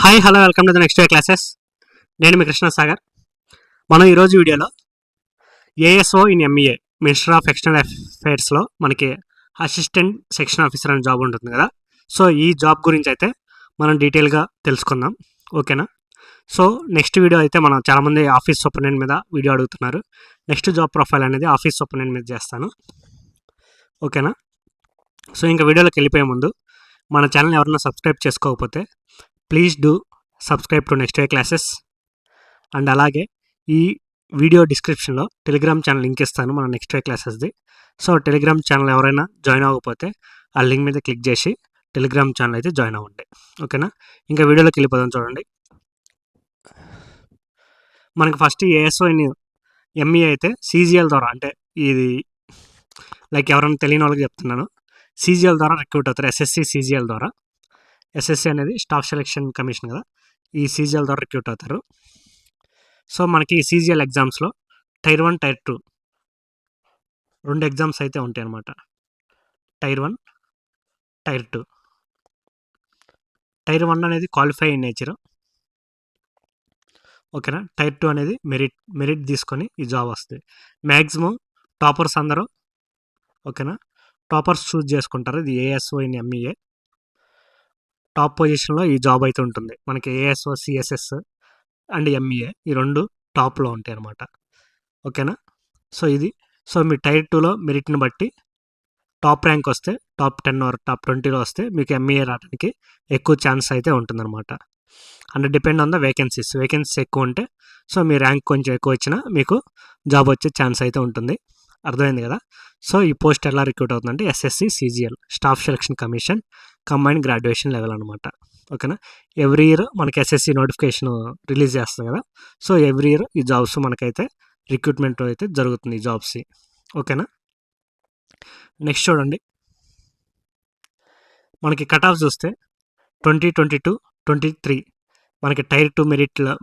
Hi hello welcome to the next day classes. నేను మీ కృష్ణ సాగర్. మనం ఈరోజు వీడియోలో ASO in MEA minister of external అఫైర్స్లో మనకి అసిస్టెంట్ సెక్షన్ ఆఫీసర్ అనే జాబ్ ఉంటుంది కదా. సో ఈ జాబ్ గురించి అయితే మనం డీటెయిల్గా తెలుసుకుందాం, ఓకేనా. సో నెక్స్ట్ వీడియో అయితే మనం చాలామంది ఆఫీస్ సూపరింటెండెంట్ మీద వీడియో అడుగుతున్నారు. నెక్స్ట్ జాబ్ ప్రొఫైల్ అనేది ఆఫీస్ సూపరింటెండెంట్ మీద చేస్తాను, ఓకేనా. సో ఇంకా వీడియోలోకి వెళ్ళిపోయే ముందు మన ఛానల్ ఎవరైనా సబ్స్క్రైబ్ చేసుకోకపోతే please do subscribe to next day classes. And అలాగే ఈ వీడియో డిస్క్రిప్షన్లో టెలిగ్రామ్ ఛానల్ లింక్ ఇస్తాను మన నెక్స్ట్ డే క్లాసెస్ది. సో టెలిగ్రామ్ ఛానల్ ఎవరైనా జాయిన్ అవ్వకపోతే ఆ లింక్ మీద క్లిక్ చేసి టెలిగ్రామ్ ఛానల్ అయితే జాయిన్ అవ్వండి, ఓకేనా. ఇంకా వీడియోలోకి వెళ్ళిపోదాం. చూడండి, మనకి ఫస్ట్ ఏఎస్ఓ ఇన్ ఎంఈఏ అయితే సీజీఎల్ ద్వారా, అంటే ఇది లైక్ ఎవరైనా తెలియని వాళ్ళకి చెప్తున్నాను, సీజీఎల్ ద్వారా రిక్రూట్ అవుతారు. ఎస్ఎస్సి సీజీఎల్ ద్వారా. ఎస్ఎస్సి అనేది స్టాఫ్ సెలెక్షన్ కమిషన్ కదా, ఈ సీజీఎల్ ద్వారా రిక్రూట్ అవుతారు. సో మనకి సీజీఎల్ ఎగ్జామ్స్లో టైర్ 1 టైర్ 2 రెండు ఎగ్జామ్స్ అయితే ఉంటాయి అన్నమాట. Tyre 1 tyre 2. టైర్ 1 అనేది క్వాలిఫై ఇన్ నేచర్, ఓకేనా. టైర్ 2 అనేది మెరిట్ తీసుకొని ఈ జాబ్ వస్తుంది. మ్యాక్సిమం టాపర్స్ అందరూ, ఓకేనా, టాపర్స్ చూజ్ చేసుకుంటారు. ఇది ఏఎస్ఓ ఇన్ ఎంఈఏ టాప్ పొజిషన్లో ఈ జాబ్ అయితే ఉంటుంది. మనకి ఏఎస్ఓ సిఎస్ఎస్ అండ్ ఎంఈఏ ఈ రెండు టాప్లో ఉంటాయి అన్నమాట, ఓకేనా. సో ఇది, సో మీ టైర్ 2లో మెరిట్ని బట్టి టాప్ ర్యాంక్ వస్తే, టాప్ 10 ఆర్ టాప్ 20లో వస్తే మీకు ఎంఈఏ రావడానికి ఎక్కువ ఛాన్స్ అయితే ఉంటుందన్నమాట. And depend on the vacancies ఎక్కువ ఉంటే, సో మీ ర్యాంక్ కొంచెం ఎక్కువ వచ్చినా మీకు జాబ్ వచ్చే ఛాన్స్ అయితే ఉంటుంది. అర్థమైంది కదా. సో ఈ పోస్ట్ ఎలా రిక్రూట్ అవుతుందంటే SSC CGL staff selection commission combined graduation level అనమాట, ఓకేనా. ఎవ్రీ ఇయర్ మనకి ఎస్ఎస్సి నోటిఫికేషన్ రిలీజ్ చేస్తుంది కదా. సో ఎవ్రీ ఇయర్ ఈ జాబ్స్ మనకైతే రిక్రూట్మెంట్ అయితే జరుగుతుంది ఈ జాబ్స్, ఓకేనా. నెక్స్ట్ చూడండి, మనకి కట్ ఆఫ్ చూస్తే 2022, 23 మనకి టైర్ 2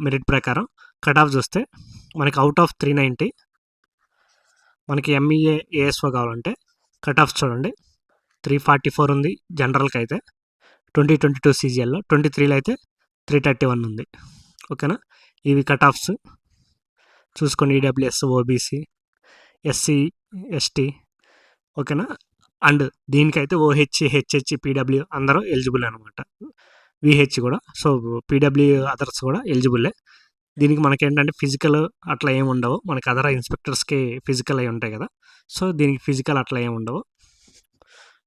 మెరిట్ ప్రకారం కట్ ఆఫ్ చూస్తే మనకి అవుట్ ఆఫ్ 390 మనకి ఎంఈఏ ఏఎస్ఓ కావాలంటే కట్ ఆఫ్ చూడండి 344 ఉంది జనరల్కి అయితే. 2022 సీజీఎల్లో 23లో అయితే 331 ఉంది, ఓకేనా. ఇవి కట్ ఆఫ్స్ చూసుకొని ఈడబ్ల్యూఎస్ ఓబీసీ ఎస్సీ ఎస్టీ, ఓకేనా. అండ్ దీనికైతే ఓహెచ్ హెచ్హెచ్ పీడబ్ల్యూ అందరూ ఎలిజిబుల్ అనమాట. విహెచ్ కూడా, సో పీడబ్ల్యూ అదర్స్ కూడా ఎలిజిబుల్లే. దీనికి మనకేంటంటే ఫిజికల్ అట్లా ఏమి ఉండవు. మనకి అదర్ ఇన్స్పెక్టర్స్కి ఫిజికల్ అవి ఉంటాయి కదా. సో దీనికి ఫిజికల్ అట్లా ఏమి ఉండవు.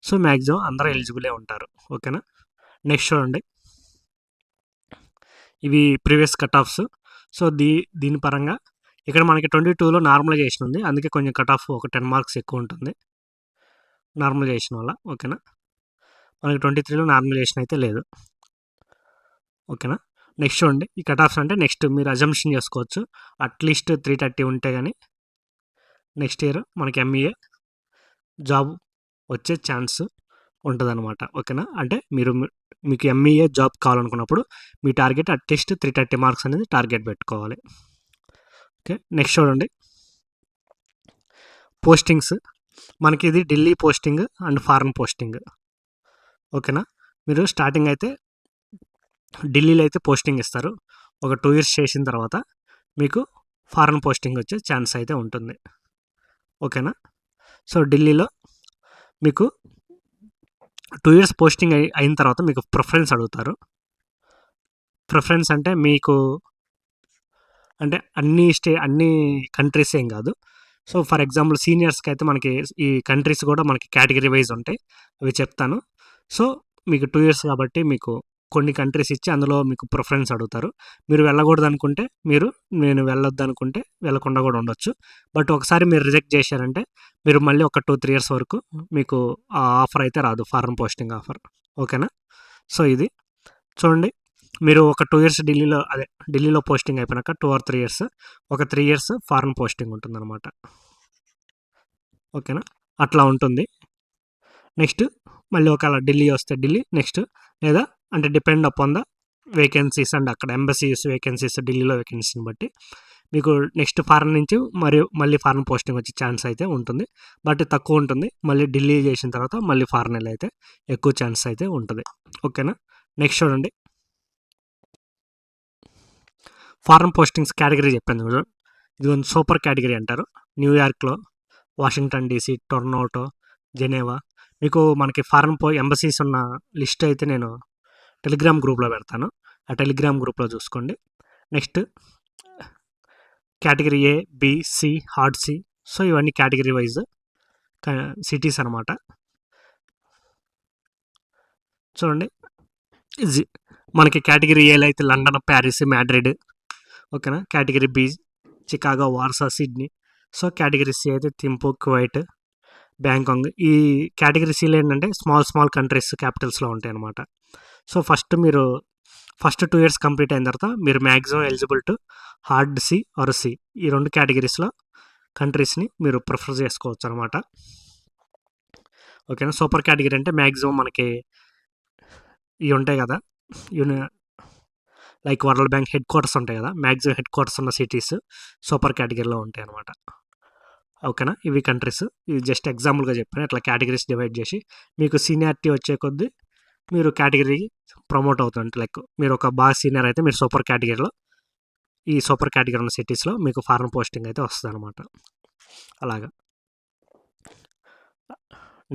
సో మ్యాక్సిమం అందరూ ఎలిజిబులే ఉంటారు, ఓకేనా. నెక్స్ట్ చూడండి, ఇవి ప్రీవియస్ కట్ ఆఫ్స్. సో దీని పరంగా ఇక్కడ మనకి 22లో నార్మలైజేషన్ ఉంది, అందుకే కొంచెం కట్ ఆఫ్ ఒక 10 మార్క్స్ ఎక్కువ ఉంటుంది నార్మలైజేషన్ వల్ల, ఓకేనా. మనకి 23లో నార్మలైజేషన్ అయితే లేదు, ఓకేనా. నెక్స్ట్ చూడండి, ఈ కట్ ఆఫ్స్ అంటే నెక్స్ట్ మీరు అజంప్షన్ చేసుకోవచ్చు అట్లీస్ట్ 330 ఉంటే కానీ నెక్స్ట్ ఇయర్ మనకి ఎంఈఏ జాబ్ వచ్చే ఛాన్స్ ఉంటుందన్నమాట, ఓకేనా. అంటే మీకు ఎంఈఏ జాబ్ కావాలనుకున్నప్పుడు మీ టార్గెట్ అట్లీస్ట్ 330 మార్క్స్ అనేది టార్గెట్ పెట్టుకోవాలి, ఓకే. నెక్స్ట్ చూడండి, పోస్టింగ్స్ మనకి ఇది Delhi posting and foreign posting, ఓకేనా. మీరు స్టార్టింగ్ అయితే ఢిల్లీలో అయితే పోస్టింగ్ ఇస్తారు. ఒక 2 years చేసిన తర్వాత మీకు ఫారెన్ పోస్టింగ్ వచ్చే ఛాన్స్ అయితే ఉంటుంది, ఓకేనా. సో ఢిల్లీలో మీకు 2 years పోస్టింగ్ అయిన తర్వాత మీకు ప్రిఫరెన్స్ అడుగుతారు. ప్రిఫరెన్స్ అంటే మీకు అంటే అన్ని కంట్రీస్ ఏం కాదు. సో ఫర్ ఎగ్జాంపుల్ సీనియర్స్కి అయితే మనకి ఈ కంట్రీస్ కూడా మనకి కేటగిరీ వైజ్ ఉంటాయి, అవి చెప్తాను. సో మీకు 2 years కాబట్టి మీకు కొన్ని కంట్రీస్ ఇచ్చి అందులో మీకు ప్రిఫరెన్స్ అడుగుతారు. మీరు వెళ్ళకూడదు అనుకుంటే నేను వెళ్ళొద్దు అనుకుంటే వెళ్ళకుండా కూడా ఉండొచ్చు. బట్ ఒకసారి మీరు రిజెక్ట్ చేశారంటే మీరు మళ్ళీ ఒక 2-3 years వరకు మీకు ఆ ఆఫర్ అయితే రాదు, ఫారెన్ పోస్టింగ్ ఆఫర్, ఓకేనా. సో ఇది చూడండి, మీరు ఒక 2 years ఢిల్లీలో పోస్టింగ్ అయిపోయినాక 2 or 3 years ఒక 3 years ఫారెన్ పోస్టింగ్ ఉంటుందన్నమాట, ఓకేనా. అట్లా ఉంటుంది. నెక్స్ట్ మళ్ళీ ఒకవేళ ఢిల్లీ వస్తే ఢిల్లీ నెక్స్ట్, లేదా అంటే depend upon the vacancies and అక్కడ ఎంబసీస్ వేకెన్సీస్ ఢిల్లీలో వేకెన్సీని బట్టి మీకు నెక్స్ట్ ఫారెన్ నుంచి మళ్ళీ ఫారెన్ పోస్టింగ్ వచ్చే ఛాన్స్ అయితే ఉంటుంది. బట్ తక్కువ ఉంటుంది. మళ్ళీ ఢిల్లీ చేసిన తర్వాత మళ్ళీ ఫారెన్ అయితే ఎక్కువ ఛాన్స్ అయితే ఉంటుంది, ఓకేనా. నెక్స్ట్ చూడండి, ఫారెన్ పోస్టింగ్స్ కేటగిరీ చెప్పాను చూడు, ఇది ಒಂದು సూపర్ కేటగిరీ అంటారు. న్యూయార్క్లో, వాషింగ్టన్ డీసీ, టొర్నోటో, జెనీవా, మీకు మనకి ఫారెన్ ఎంబసీస్ ఉన్న లిస్ట్ అయితే నేను టెలిగ్రామ్ గ్రూప్లో పెడతాను. ఆ టెలిగ్రామ్ గ్రూప్లో చూసుకోండి. Next category A, B, C, hard C. So ఇవన్నీ కేటగిరీ వైజ్ సిటీస్ అనమాట. చూడండి, మనకి కేటగిరీ ఏలో అయితే లండన్, ప్యారిస్, మాడ్రిడ్. ఓకేనా. Category B Chicago, Warsaw, Sydney. So category C అయితే థింపు, కువైట్, బ్యాంకాంగ్. ఈ కేటగిరీ సిలో ఏంటంటే స్మాల్ కంట్రీస్ క్యాపిటల్స్లో ఉంటాయి అనమాట. సో ఫస్ట్ 2 ఇయర్స్ కంప్లీట్ అయిన తర్వాత మీరు maximum eligible to hard C or C, ఈ 2 కేటగిరీస్లో కంట్రీస్ని మీరు ప్రిఫర్ చేసుకోవచ్చు అనమాట. ఓకేనా. సూపర్ కేటగిరీ అంటే మ్యాక్సిమం మనకి ఇవి ఉంటాయి కదా, like world bank head quarters ఉంటాయి కదా, మ్యాక్సిమం హెడ్ క్వార్టర్స్ ఉన్న సిటీస్ సూపర్ కేటగిరీలో ఉంటాయి అనమాట. ఓకేనా. ఇవి కంట్రీస్, ఇది జస్ట్ ఎగ్జాంపుల్గా చెప్పాను. ఇట్లా కేటగిరీస్ డివైడ్ చేసి మీకు సీనియారిటీ వచ్చే కొద్దీ మీరు కేటగిరీ ప్రమోట్ అవుతుంది. లైక్ మీరు ఒక బాగా సీనియర్ అయితే మీరు సూపర్ కేటగిరీలో, ఈ సూపర్ కేటగిరీ ఉన్న సిటీస్లో మీకు ఫారెన్ పోస్టింగ్ అయితే వస్తుంది అనమాట. అలాగా.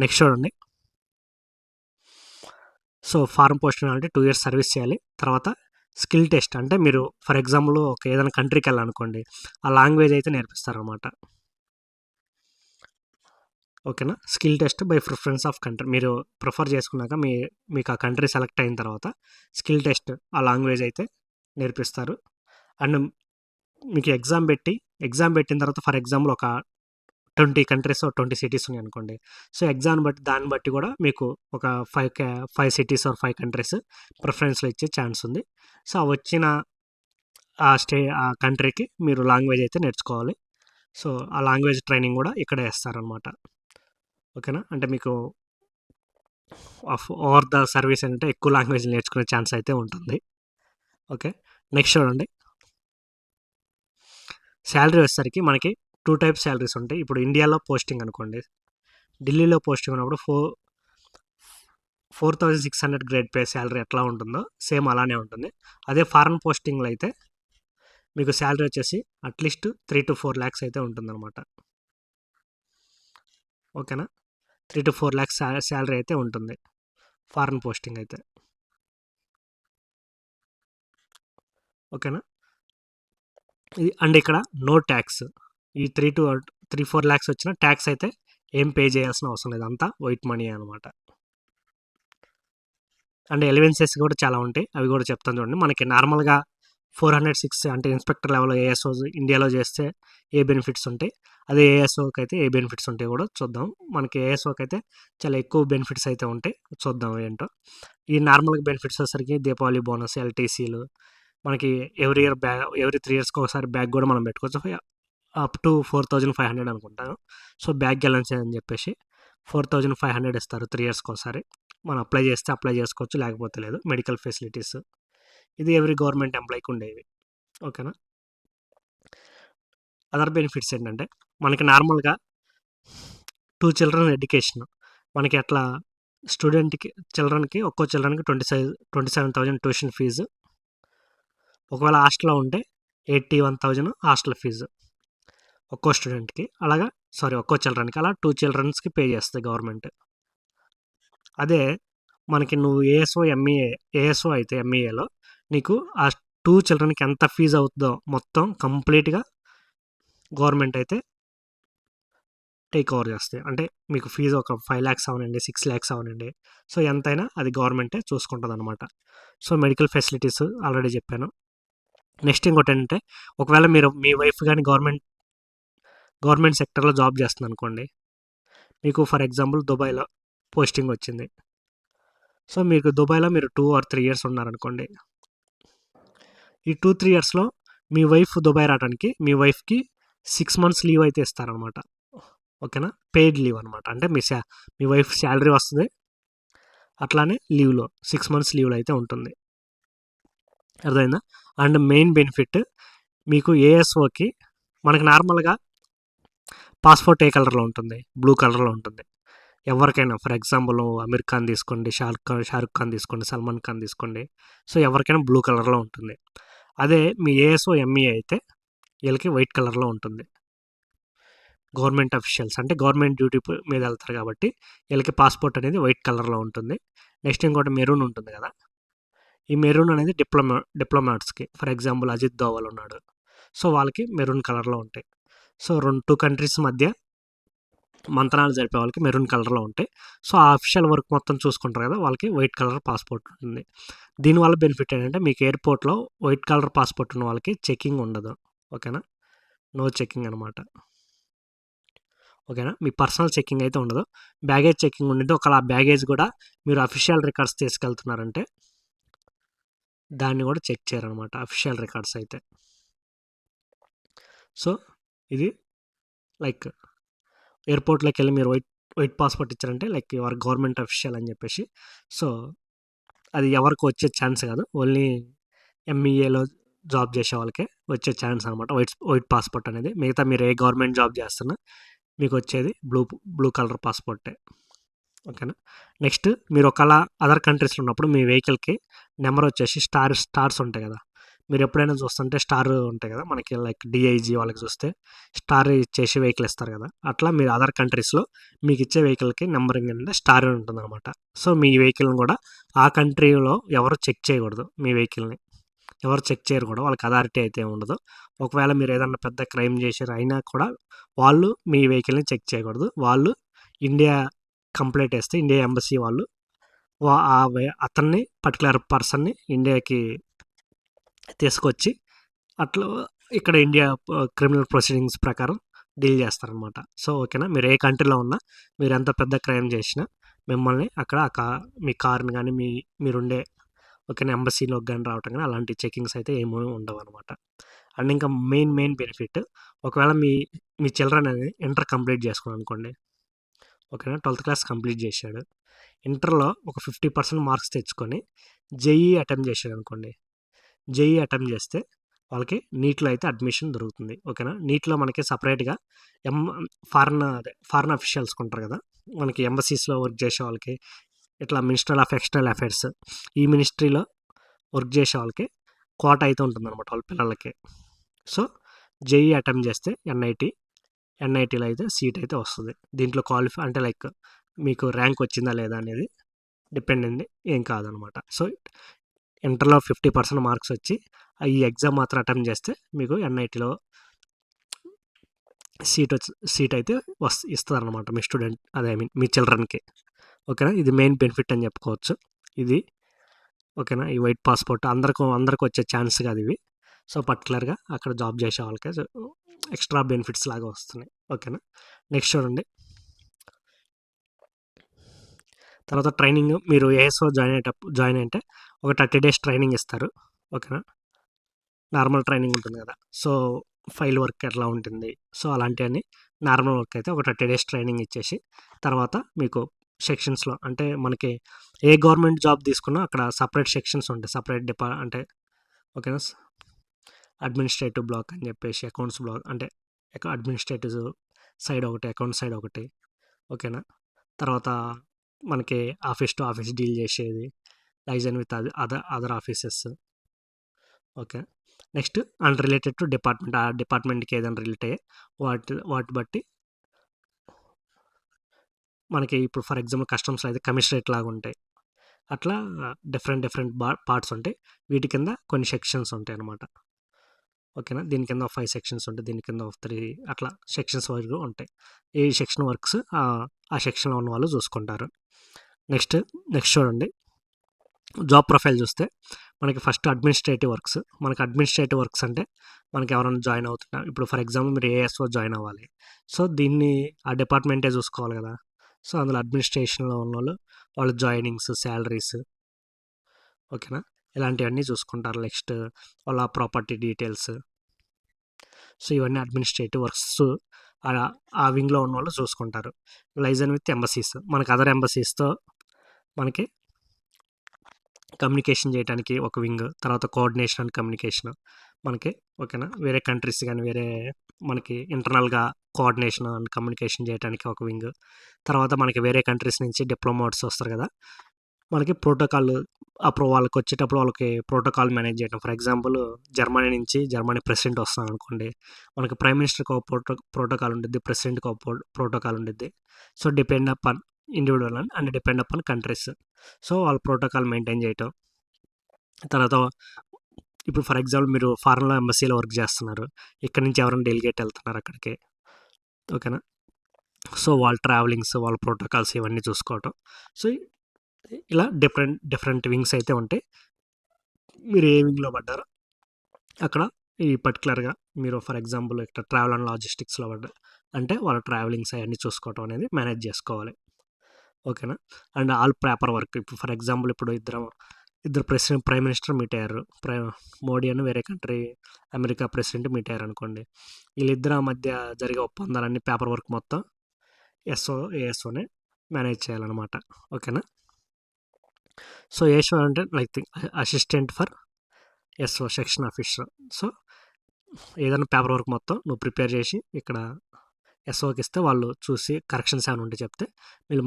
నెక్స్ట్ చూడండి. సో ఫారెన్ పోస్టింగ్ అంటే 2 ఇయర్స్ సర్వీస్ చేయాలి. తర్వాత స్కిల్ టెస్ట్ అంటే మీరు ఫర్ ఎగ్జాంపుల్ ఒక ఏదైనా కంట్రీకి వెళ్ళాలనుకోండి, ఆ లాంగ్వేజ్ అయితే నేర్పిస్తారనమాట. ఓకేనా. Skill test by preference of country, మీరు ప్రిఫర్ చేసుకున్నాక మీకు ఆ కంట్రీ సెలెక్ట్ అయిన తర్వాత స్కిల్ టెస్ట్, ఆ లాంగ్వేజ్ అయితే నేర్పిస్తారు. అండ్ మీకు ఎగ్జామ్ పెట్టిన తర్వాత ఫర్ ఎగ్జాంపుల్ ఒక 20 కంట్రీస్ 20 సిటీస్ ఉన్నాయి అనుకోండి. సో దాన్ని బట్టి కూడా మీకు ఒక 5 సిటీస్ ఆర్ 5 కంట్రీస్ ప్రిఫరెన్స్లో ఇచ్చే ఛాన్స్ ఉంది. సో వచ్చిన ఆ కంట్రీకి మీరు లాంగ్వేజ్ అయితే నేర్చుకోవాలి. సో ఆ లాంగ్వేజ్ ట్రైనింగ్ కూడా ఇక్కడే ఇస్తారనమాట. ఓకేనా. అంటే మీకు ఓవర్ ద సర్వీస్ అంటే ఎక్కువ లాంగ్వేజ్ నేర్చుకునే ఛాన్స్ అయితే ఉంటుంది. ఓకే. నెక్స్ట్ చూడండి. శాలరీ వచ్చేసరికి మనకి 2 టైప్స్ శాలరీస్ ఉంటాయి. ఇప్పుడు ఇండియాలో పోస్టింగ్ అనుకోండి, ఢిల్లీలో పోస్టింగ్ ఉన్నప్పుడు 4,600 గ్రేడ్ పే శాలరీ ఎట్లా ఉంటుందో సేమ్ అలానే ఉంటుంది. అదే ఫారెన్ పోస్టింగ్లో అయితే మీకు శాలరీ వచ్చేసి అట్లీస్ట్ 3 to 4 lakhs అయితే ఉంటుందన్నమాట. ఓకేనా. 3 to 4 lakhs శాలరీ అయితే ఉంటుంది ఫారెన్ పోస్టింగ్ అయితే. ఓకేనా. అండ్ ఇక్కడ నో ట్యాక్స్. ఈ 3-4 lakhs వచ్చిన ట్యాక్స్ అయితే ఏం పే చేయాల్సిన అవసరం లేదు, అంతా వైట్ మనీ అనమాట. అండ్ ఎలివెన్సెస్ కూడా చాలా ఉంటాయి, అవి కూడా చెప్తాను చూడండి. మనకి నార్మల్గా 406 అంటే ఇన్స్పెక్టర్ లెవెల్ ఏఎస్ఓ ఇండియాలో చేస్తే ఏ బెనిఫిట్స్ ఉంటాయి, అదే ఏఎస్ఓకి అయితే ఏ బెనిఫిట్స్ ఉంటాయి కూడా చూద్దాం. మనకి ఏఎస్ఓకి అయితే చాలా ఎక్కువ బెనిఫిట్స్ అయితే ఉంటాయి, చూద్దాం ఏంటో. ఈ నార్మల్గా బెనిఫిట్స్ వచ్చేసరికి దీపావళి బోనస్, ఎల్టీసీలు, మనకి ఎవ్రీ 3 yearsకి ఒకసారి బ్యాగ్ కూడా మనం పెట్టుకోవచ్చు. అప్ టు 4,500 అనుకుంటాను. సో బ్యాగ్ అలవెన్స్ అని చెప్పేసి 4,500 ఇస్తారు 3 yearsకి ఒకసారి. మనం అప్లై చేసుకోవచ్చు, లేకపోతే లేదు. మెడికల్ ఫెసిలిటీస్, ఇది ఎవ్రీ గవర్నమెంట్ ఎంప్లాయీకి ఉండేవి. ఓకేనా. అదర్ బెనిఫిట్స్ ఏంటంటే మనకి నార్మల్గా 2 children ఎడ్యుకేషన్, మనకి అట్లా చిల్డ్రన్కి ఒక్కో చిల్డ్రన్కి 27,000 ట్యూషన్ ఫీజు. ఒకవేళ హాస్టల్లో ఉంటే 81,000 హాస్టల్ ఫీజు ఒక్కో స్టూడెంట్కి. ఒక్కో చిల్డ్రన్కి. అలా 2 childrenకి పే చేస్తుంది గవర్నమెంట్. అదే మనకి నువ్వు ఏఎస్ఓ అయితే ఎంఈఏలో నీకు ఆ 2 childrenకి ఎంత ఫీజు అవుతుందో మొత్తం కంప్లీట్గా గవర్నమెంట్ అయితే టేక్ ఓవర్ చేస్తాయి. అంటే మీకు ఫీజు ఒక 5 lakhs అవనండి, 6 lakhs అవనండి, సో ఎంతైనా అది గవర్నమెంటే చూసుకుంటుంది అనమాట. సో మెడికల్ ఫెసిలిటీస్ ఆల్రెడీ చెప్పాను. నెక్స్ట్ ఇంకోటి ఏంటంటే ఒకవేళ మీ వైఫ్ కానీ గవర్నమెంట్ సెక్టర్లో జాబ్ చేస్తుంది అనుకోండి, మీకు ఫర్ ఎగ్జాంపుల్ దుబాయ్లో పోస్టింగ్ వచ్చింది. సో మీకు దుబాయ్లో మీరు 2 or 3 years ఉన్నారనుకోండి. ఈ 2-3 yearsలో మీ వైఫ్ దుబాయ్ రావడానికి మీ వైఫ్కి 6 months లీవ్ అయితే ఇస్తారనమాట. ఓకేనా. పెయిడ్ లీవ్ అనమాట. అంటే మీ వైఫ్ శాలరీ వస్తుంది, అట్లానే లీవ్లో 6 months లీవ్లో అయితే ఉంటుంది. అర్థమైందా. అండ్ మెయిన్ బెనిఫిట్ మీకు ఏఎస్ఓకి మనకి నార్మల్గా పాస్పోర్ట్ ఏ కలర్లో ఉంటుంది, బ్లూ కలర్లో ఉంటుంది. ఎవరికైనా ఫర్ ఎగ్జాంపుల్ అమీర్ ఖాన్ తీసుకోండి, షారుఖ్ ఖాన్ తీసుకోండి, సల్మాన్ ఖాన్ తీసుకోండి. సో ఎవరికైనా బ్లూ కలర్లో ఉంటుంది. అదే మీ ఏఎస్ఓ, ఎంఈఏ అయితే వీళ్ళకి వైట్ కలర్‌లో ఉంటుంది. గవర్నమెంట్ అఫీషియల్స్ అంటే గవర్నమెంట్ డ్యూటీ మీద వెళ్తారు కాబట్టి వీళ్ళకి పాస్‌పోర్ట్ అనేది వైట్ కలర్‌లో ఉంటుంది. నెక్స్ట్ ఇంకోటి మెరూన్ ఉంటుంది కదా! ఈ మెరూన్ అనేది డిప్లొమాట్స్‌కి. ఫర్ ఎగ్జాంపుల్ అజిత్ దోవల్ ఉన్నాడు. సో, వాళ్ళకి మెరూన్ కలర్‌లో ఉంటాయి. సో, 2 కంట్రీస్ మధ్య మంతనాలు జరిపే వాళ్ళకి మెరూన్ కలర్‌లో ఉంటాయి. సో, ఆ అఫీషియల్ వర్క్ మొత్తం చూసుకుంటారు కదా! వాళ్ళకి వైట్ కలర్ పాస్‌పోర్ట్ ఉంటుంది. దీనివల్ల బెనిఫిట్ ఏంటంటే మీకు ఎయిర్‌పోర్ట్‌లో వైట్ కలర్ పాస్‌పోర్ట్ ఉన్న వాళ్ళకి చెకింగ్ ఉండదు. ఓకేనా? నో చెకింగ్ అనమాట. ఓకేనా? మీ పర్సనల్ చెకింగ్ అయితే ఉండదు. బ్యాగేజ్ చెకింగ్ ఉండిద్ది. ఒకవేళ ఆ బ్యాగేజ్ కూడా మీరు అఫీషియల్ రికార్డ్స్ తీసుకెళ్తున్నారంటే దాన్ని కూడా చెక్ చేయరనమాట అఫీషియల్ రికార్డ్స్ అయితే. సో, ఇది లైక్ ఎయిర్‌పోర్ట్‌లోకెళ్ళి మీరు వైట్ పాస్‌పోర్ట్ ఇచ్చారంటే like you are government official అని చెప్పేసి. సో, అది ఎవరికి వచ్చే ఛాన్స్ కాదు. ఓన్లీ ఎంఈఏలో జాబ్ చేసే వాళ్ళకే వచ్చే ఛాన్స్ అనమాట వైట్ పాస్‌పోర్ట్ అనేది. మిగతా మీరు ఏ గవర్నమెంట్ జాబ్ చేస్తున్నా మీకు వచ్చేది బ్లూ కలర్ పాస్‌పోర్టే. ఓకేనా? నెక్స్ట్ మీరు ఒకవేళ అదర్ కంట్రీస్‌లో ఉన్నప్పుడు మీ వెహికల్‌కి నెంబర్ వచ్చేసి స్టార్స్ ఉంటాయి కదా! మీరు ఎప్పుడైనా చూస్తుంటే స్టార్ ఉంటాయి కదా! మనకి లైక్ డీఐజీ వాళ్ళకి చూస్తే స్టార్ ఇచ్చేసి వెహికల్ ఇస్తారు కదా! అట్లా మీరు అదర్ కంట్రీస్‌లో మీకు ఇచ్చే వెహికల్‌కి నంబరింగ్ అనేది స్టార్ ఉంటుందన్నమాట. సో, మీ వెహికల్‌ని కూడా ఆ కంట్రీలో ఎవరు చెక్ చేయకూడదు మీ వెహికల్‌ని. ఎవరు చెక్ చేయరు కూడా. వాళ్ళకి అథారిటీ అయితే ఉండదు. ఒకవేళ మీరు ఏదన్నా పెద్ద క్రైమ్ చేశారు అయినా కూడా వాళ్ళు మీ వెహికల్‌ని చెక్ చేయకూడదు. వాళ్ళు ఇండియా కంప్లెయింట్ ఏస్తే ఇండియా ఎంబసీ వాళ్ళు అతన్ని పర్టిక్యులర్ పర్సన్‌ని ఇండియాకి తీసుకొచ్చి అట్లా ఇక్కడ ఇండియా క్రిమినల్ ప్రొసీడింగ్స్ ప్రకారం డీల్ చేస్తారనమాట. సో, ఓకేనా? మీరు ఏ కంట్రీలో ఉన్నా మీరు ఎంత పెద్ద క్రైమ్ చేసినా మిమ్మల్ని అక్కడ మీ కార్‌ని గానీ మీరుండే ఓకేనా ఎంబసీలోకి గానీ రావటం గానీ అలాంటి చెకింగ్స్ అయితే ఏమీ ఉండవనమాట. అండ్ ఇంకా మెయిన్ బెనిఫిట్ ఒకవేళ మీ చిల్డ్రన్ అనేది ఇంటర్ కంప్లీట్ చేసుకున్నారనుకోండి. ఓకేనా? 12థ్ క్లాస్ కంప్లీట్ చేశాడు. ఇంటర్‌లో ఒక 50% మార్క్స్ తెచ్చుకొని జేఈఈ అటెంప్ట్ చేశాడనుకోండి. జేఈఈ అటెంప్ట్ చేస్తే వాళ్ళకి నీట్‌లో అయితే అడ్మిషన్ దొరుకుతుంది. ఓకేనా? నీట్‌లో మనకి సెపరేట్‌గా ఎం ఫారెన్ అఫీషియల్స్‌కి ఉంటారు కదా! మనకి ఎంబసీస్‌లో వర్క్ చేసే వాళ్ళకి ఇట్లా మినిస్ట్రీ ఆఫ్ ఎక్స్టర్నల్ అఫైర్స్ ఈ మినిస్ట్రీలో వర్క్ చేసే వాళ్ళకి కోటా అయితే ఉంటుందన్నమాట వాళ్ళ పిల్లలకి. సో, జేఈఈ అటెంప్ట్ చేస్తే ఎన్ఐటీలో అయితే సీట్ అయితే వస్తది. దీంట్లో అంటే లైక్ మీకు ర్యాంక్ వచ్చిందా లేదా అనేది డిపెండ్ అయింది ఏం కాదనమాట. సో, ఇంటర్‌లో 50% మార్క్స్ వచ్చి ఈ ఎగ్జామ్ మాత్రం అటెంప్ట్ చేస్తే మీకు ఎన్ఐటీలో సీట్ అయితే ఇస్తారనమాట మీ మీ చిల్డ్రన్‌కి. ఓకేనా? ఇది మెయిన్ బెనిఫిట్ అని చెప్పుకోవచ్చు. ఇది ఓకేనా? ఈ వైట్ పాస్‌పోర్ట్ అందరికి వచ్చే ఛాన్స్ కాదు ఇవి. సో, పర్టిక్యులర్‌గా అక్కడ జాబ్ చేసే వాళ్ళకే ఎక్స్ట్రా బెనిఫిట్స్ లాగా వస్తున్నాయి. ఓకేనా? నెక్స్ట్ చూడండి. తర్వాత ట్రైనింగ్ మీరు ఏఎస్ఓ జాయిన్ అంటే ఒక 30 డేస్ ట్రైనింగ్ ఇస్తారు. ఓకేనా? నార్మల్ ట్రైనింగ్ ఉంటుంది కదా! సో, ఫైల్ వర్క్ ఎట్లా ఉంటుంది. సో, అలాంటివన్నీ నార్మల్ వర్క్ అయితే ఒక 30 డేస్ ట్రైనింగ్ ఇచ్చేసి తర్వాత మీకు సెక్షన్స్‌లో అంటే మనకి ఏ గవర్నమెంట్ జాబ్ తీసుకున్నా అక్కడ సెపరేట్ సెక్షన్స్ ఉంటాయి. సెపరేట్ అంటే ఓకేనా? అడ్మినిస్ట్రేటివ్ బ్లాక్ అని చెప్పేసి అకౌంట్స్ బ్లాక్ అంటే అడ్మినిస్ట్రేటివ్ సైడ్ ఒకటి, అకౌంట్ సైడ్ ఒకటి. ఓకేనా? తర్వాత మనకి ఆఫీస్ టు ఆఫీస్ డీల్ చేసేది. Liaison with other offices. Okay. Next related to department. ఆ డిపార్ట్మెంట్‌కి ఏదైనా రిలేట్ అయ్యే వాటి బట్టి మనకి ఇప్పుడు ఫర్ ఎగ్జాంపుల్ కస్టమ్స్‌లో అయితే కమిషనరేట్ లాగా ఉంటాయి. అట్లా డిఫరెంట్ పార్ట్స్ ఉంటాయి. వీటి కింద కొన్ని సెక్షన్స్ ఉంటాయన్నమాట. ఓకేనా? దీని కింద 5 సెక్షన్స్ ఉంటాయి. దీని కింద 3 అట్లా సెక్షన్స్ వరకు ఉంటాయి. ఏ సెక్షన్ వర్క్స్ ఆ సెక్షన్‌లో ఉన్న వాళ్ళు చూసుకుంటారు. నెక్స్ట్ చూడండి. జాబ్ ప్రొఫైల్ చూస్తే మనకి ఫస్ట్ అడ్మినిస్ట్రేటివ్ వర్క్స్ అంటే మనకి ఎవరైనా జాయిన్ అవుతున్నారు. ఇప్పుడు ఫర్ ఎగ్జాంపుల్ మీరు ఏఎస్ఓ జాయిన్ అవ్వాలి. సో, దీన్ని ఆ డిపార్ట్మెంటే చూసుకోవాలి కదా! సో, అందులో అడ్మినిస్ట్రేషన్‌లో ఉన్నోళ్ళు వాళ్ళ జాయినింగ్స్, సాలరీస్ ఓకేనా? ఇలాంటివన్నీ చూసుకుంటారు. నెక్స్ట్ వాళ్ళ ప్రాపర్టీ డీటెయిల్స్. సో, ఇవన్నీ అడ్మినిస్ట్రేటివ్ వర్క్స్ ఆ వింగ్‌లో ఉన్నోళ్ళు చూసుకుంటారు. లైజన్ విత్ ఎంబసీస్ మనకి అదర్ ఎంబసీస్‌తో మనకి కమ్యూనికేషన్ చేయడానికి ఒక వింగ్. తర్వాత కోఆర్డినేషన్ అండ్ కమ్యూనికేషన్ మనకి ఓకేనా? వేరే కంట్రీస్ గానీ, వేరే మనకి ఇంటర్నల్‌గా కోఆర్డినేషన్ అండ్ కమ్యూనికేషన్ చేయడానికి ఒక వింగ్. తర్వాత మనకి వేరే కంట్రీస్ నుంచి డిప్లొమాట్స్ వస్తారు కదా! మనకి ప్రోటోకాల్ అప్పుడు వాళ్ళకొచ్చేటప్పుడు వాళ్ళకి ప్రోటోకాల్ మేనేజ్ చేయడం. ఫర్ ఎగ్జాంపుల్ జర్మనీ ప్రెసిడెంట్ వస్తున్నారనుకోండి. మనకి ప్రైమ్ మినిస్టర్‌కి ఒక ప్రోటోకాల్ ఉండిద్ది. ప్రెసిడెంట్‌కి ఒక ప్రోటోకాల్ ఉండిద్ది. So, depend upon individual and depend upon countries. So, వాళ్ళ ప్రోటోకాల్ మెయింటైన్ చేయటం. తర్వాత ఇప్పుడు ఫర్ ఎగ్జాంపుల్ మీరు ఫారెన్‌లో ఎంబసీలో వర్క్ చేస్తున్నారు. ఇక్కడి నుంచి ఎవరైనా డెలిగేట్ ఎళ్తున్నారు అక్కడికి. ఓకేనా? సో, వాళ్ళ ట్రావెలింగ్స్, వాళ్ళ ప్రోటోకాల్స్ ఇవన్నీ చూసుకోవటం. సో, ఇలా డిఫరెంట్ వింగ్స్ అయితే ఉంటాయి. మీరు ఏ వింగ్‌లో పడ్డారో అక్కడ ఈ పర్టిక్యులర్‌గా మీరు ఫర్ ఎగ్జాంపుల్ ఇక్కడ ట్రావెల్ అండ్ లాజిస్టిక్స్‌లో పడ్డారు అంటే వాళ్ళ ట్రావెలింగ్స్ అవన్నీ చూసుకోవటం అనేది మేనేజ్ చేసుకోవాలి. ఓకేనా? అండ్ ఆల్ పేపర్ వర్క్ ఇప్పుడు ఫర్ ఎగ్జాంపుల్ ఇప్పుడు ఇద్దరు ప్రైమ్ మినిస్టర్ మీట్ అయ్యారు. మోడీ అని వేరే కంట్రీ అమెరికా ప్రెసిడెంట్ మీట్ అయ్యారు అనుకోండి. వీళ్ళిద్దరి మధ్య జరిగే ఒప్పందాలన్నీ పేపర్ వర్క్ మొత్తం ఏఎస్ఓనే మేనేజ్ చేయాలన్నమాట. ఓకేనా? సో, ఏఎస్ఓ అంటే like assistant for SO section officer. So, ఏదైనా పేపర్ వర్క్ మొత్తం నువ్వు ప్రిపేర్ చేసి ఇక్కడ ఎస్ఓకి ఇస్తే వాళ్ళు చూసి కరెక్షన్స్ ఏమైనా ఉంటే చెప్తే వీళ్ళు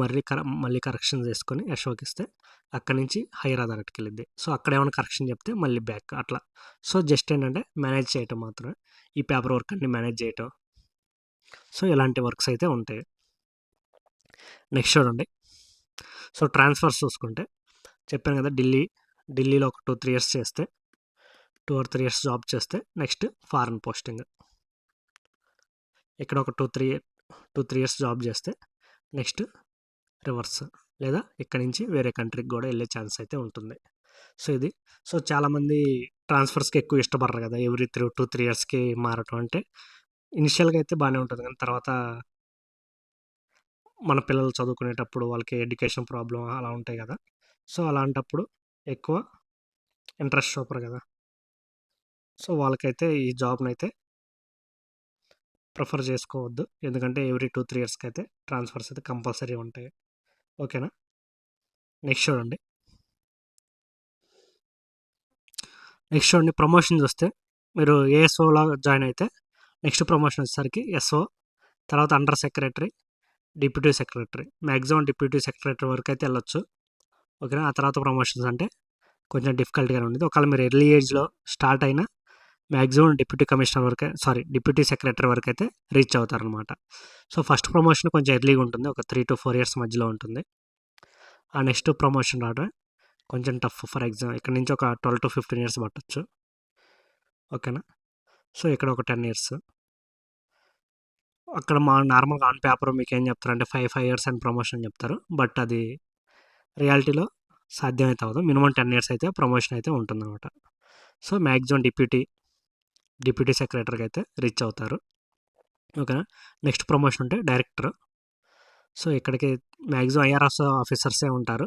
మళ్ళీ కరెక్షన్ చేసుకొని ఎస్ఓకి ఇస్తే అక్కడి నుంచి హైయర్ అథారిటీకి వెళ్ళిద్ది. సో, అక్కడ ఏమైనా కరెక్షన్ చెప్తే మళ్ళీ బ్యాక్ అట్లా. సో, జస్ట్ ఏంటంటే మేనేజ్ చేయటం మాత్రమే. ఈ పేపర్ వర్క్ అన్ని మేనేజ్ చేయటం. సో, ఇలాంటి వర్క్స్ అయితే ఉంటాయి. నెక్స్ట్ చూడండి. సో, ట్రాన్స్ఫర్స్ చూసుకుంటే చెప్పాను కదా ఢిల్లీలో ఒక 2-3 ఇయర్స్ చేస్తే 2 or 3 ఇయర్స్ జాబ్ చేస్తే నెక్స్ట్ ఫారెన్ పోస్టింగ్. ఇక్కడ ఒక 2-3 ఇయర్స్ జాబ్ చేస్తే నెక్స్ట్ రివర్స్ లేదా ఇక్కడ నుంచి వేరే కంట్రీకి కూడా వెళ్ళే ఛాన్స్ అయితే ఉంటుంది. సో, ఇది చాలామంది ట్రాన్స్ఫర్స్కి ఎక్కువ ఇష్టపడరు కదా ఎవ్రీ 2-3 ఇయర్స్కి మారటం. అంటే ఇనిషియల్గా అయితే బాగానే ఉంటుంది కానీ తర్వాత మన పిల్లలు చదువుకునేటప్పుడు వాళ్ళకి ఎడ్యుకేషన్ ప్రాబ్లం అలా ఉంటాయి కదా. సో, అలాంటప్పుడు ఎక్కువ ఇంట్రెస్ట్ చూపరు కదా. సో, వాళ్ళకైతే ఈ జాబ్‌నైతే ప్రిఫర్ చేసుకోవద్దు. ఎందుకంటే ఎవ్రీ 2-3 ఇయర్స్‌కి అయితే ట్రాన్స్ఫర్స్ అయితే కంపల్సరీ ఉంటాయి. ఓకేనా? నెక్స్ట్ చూడండి. ప్రమోషన్ చూస్తే మీరు ఏఎస్ఓలా జాయిన్ అయితే నెక్స్ట్ ప్రమోషన్ వచ్చేసరికి ఎస్ఓ, తర్వాత under secretary, deputy secretary. Maximum deputy secretary వరకు అయితే వెళ్ళొచ్చు. ఓకేనా? ఆ తర్వాత ప్రమోషన్స్ అంటే కొంచెం డిఫికల్ట్‌గానే ఉండేది. ఒకవేళ మీరు ఎర్లీ ఏజ్‌లో స్టార్ట్ అయినా మ్యాక్సిమం డిప్యూటీ సెక్రటరీ వరకు అయితే రీచ్ అవుతారనమాట. సో, ఫస్ట్ ప్రమోషన్ కొంచెం ఎర్లీగా ఉంటుంది. ఒక 3-4 ఇయర్స్ మధ్యలో ఉంటుంది. ఆ నెక్స్ట్ ప్రమోషన్ రావడం కొంచెం టఫ్. ఫర్ ఎగ్జాంపుల్ ఇక్కడ నుంచి ఒక 12-15 ఇయర్స్ పట్టొచ్చు. ఓకేనా? సో, ఇక్కడ ఒక 10 ఇయర్స్. అక్కడ నార్మల్‌గా ఆన్ పేపర్ మీకేం చెప్తారంటే 5 ఇయర్స్ అని ప్రమోషన్ చెప్తారు. బట్ అది రియాలిటీలో సాధ్యమైతే అవ్వదు. మినిమం 10 ఇయర్స్ అయితే ప్రమోషన్ అయితే ఉంటుందన్నమాట. సో, మ్యాక్సిమం డిప్యూటీ సెక్రటరీకి అయితే రీచ్ అవుతారు. ఓకేనా? నెక్స్ట్ ప్రమోషన్ అంటే డైరెక్టర్. సో, ఇక్కడికి మ్యాక్సిమం ఐఆర్ఎస్ ఆఫీసర్సే ఉంటారు.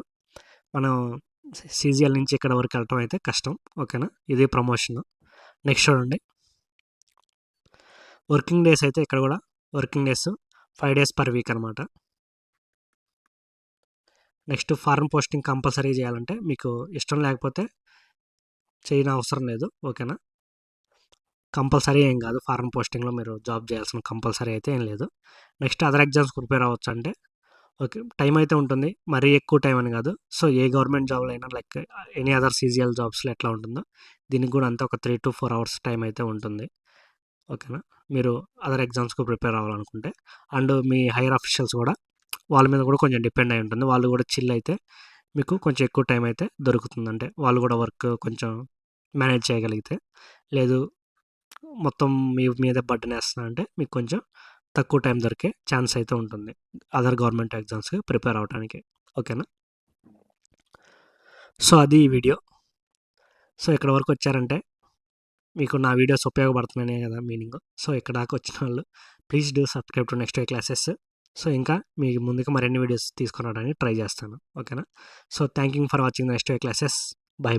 మనం సీజీఎల్ నుంచి ఇక్కడ వరకు వెళ్ళటం అయితే కష్టం. ఓకేనా? ఇది ప్రమోషన్. నెక్స్ట్ చూడండి. వర్కింగ్ డేస్ అయితే ఇక్కడ కూడా working days 5 days per week అనమాట. నెక్స్ట్ ఫారెన్ పోస్టింగ్ కంపల్సరీ చేయాలంటే మీకు ఇష్టం లేకపోతే చేయని అవసరం లేదు. ఓకేనా? కంపల్సరీ ఏం కాదు. ఫారెన్ పోస్టింగ్లో మీరు జాబ్ చేయాల్సిన కంపల్సరీ అయితే ఏం లేదు. నెక్స్ట్ అదర్ ఎగ్జామ్స్ ప్రిపేర్ అవ్వచ్చు అంటే ఓకే టైం అయితే ఉంటుంది. మరీ ఎక్కువ టైం అని కాదు. సో, ఏ గవర్నమెంట్ జాబ్‌లో అయినా లైక్ ఎనీ అదర్ సీజీఎల్ జాబ్స్‌లో ఎట్లా ఉంటుందో దీనికి కూడా అంతే ఒక 3-4 అవర్స్ టైం అయితే ఉంటుంది. ఓకేనా? మీరు అదర్ ఎగ్జామ్స్‌కి ప్రిపేర్ అవ్వాలనుకుంటే అండ్ మీ హైయర్ అఫీషియల్స్ కూడా వాళ్ళ మీద కూడా కొంచెం డిపెండ్ అయి ఉంటుంది. వాళ్ళు కూడా చిల్ అయితే మీకు కొంచెం ఎక్కువ టైం అయితే దొరుకుతుంది. అంటే వాళ్ళు కూడా వర్క్ కొంచెం మేనేజ్ చేయగలిగితే. లేదు మొత్తం మీ మీదే బర్డెన్ వేస్తున్నారంటే మీకు కొంచెం తక్కువ టైం దొరికే ఛాన్స్ అయితే ఉంటుంది అదర్ గవర్నమెంట్ ఎగ్జామ్స్కి ప్రిపేర్ అవ్వడానికి. ఓకేనా? సో, అది ఈ వీడియో. సో, ఇక్కడ వరకు వచ్చారంటే మీకు నా వీడియోస్ ఉపయోగపడుతున్నాయనే కదా మీనింగ్. సో, ఇక్కడ దాకా వచ్చిన వాళ్ళు please do subscribe to next day classes. So, ఇంకా మీ ముందుకు మరిన్ని వీడియోస్ తీసుకురావడానికి ట్రై చేస్తాను. ఓకేనా? So, thank you for watching next day classes. By.